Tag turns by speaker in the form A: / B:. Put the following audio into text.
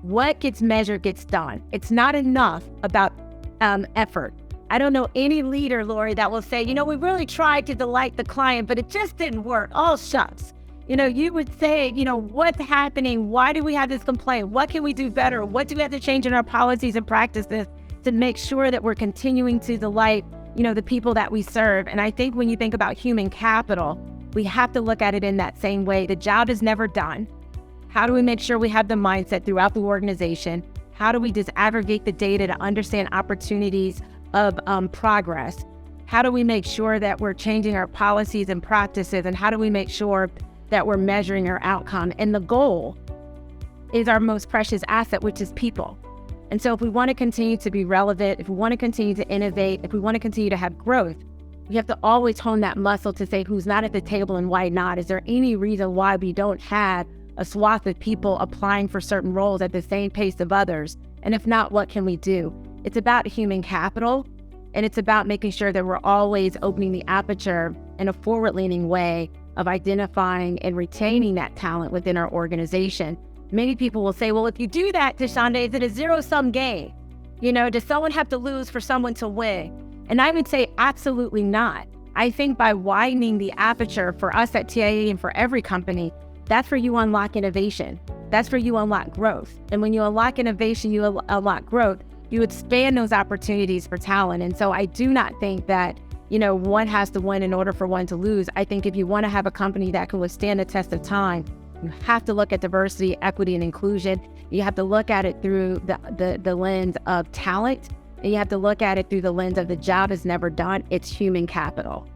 A: What gets measured gets done. It's not enough about effort. I don't know any leader, Lori, that will say, we really tried to delight the client, but it just didn't work. Oh, shucks. You would say, what's happening? Why do we have this complaint? What can we do better? What do we have to change in our policies and practices to make sure that we're continuing to delight, the people that we serve? And I think when you think about human capital, we have to look at it in that same way. The job is never done. How do we make sure we have the mindset throughout the organization? How do we disaggregate the data to understand opportunities of progress? How do we make sure that we're changing our policies and practices? And how do we make sure that we're measuring our outcome? And the goal is our most precious asset, which is people. And so if we want to continue to be relevant, if we want to continue to innovate, if we want to continue to have growth, we have to always hone that muscle to say who's not at the table and why not. Is there any reason why we don't have a swath of people applying for certain roles at the same pace of others? And if not, what can we do? It's about human capital, and it's about making sure that we're always opening the aperture in a forward-leaning way of identifying and retaining that talent within our organization. Many people will say, well, if you do that, Thasunda, is it a zero-sum game? Does someone have to lose for someone to win? And I would say absolutely not. I think by widening the aperture for us at TIAA and for every company, that's where you unlock innovation. That's where you unlock growth. And when you unlock innovation, you unlock growth, you expand those opportunities for talent. And so I do not think that, one has to win in order for one to lose. I think if you want to have a company that can withstand the test of time, you have to look at diversity, equity, and inclusion. You have to look at it through the lens of talent, and you have to look at it through the lens of the job is never done. It's human capital.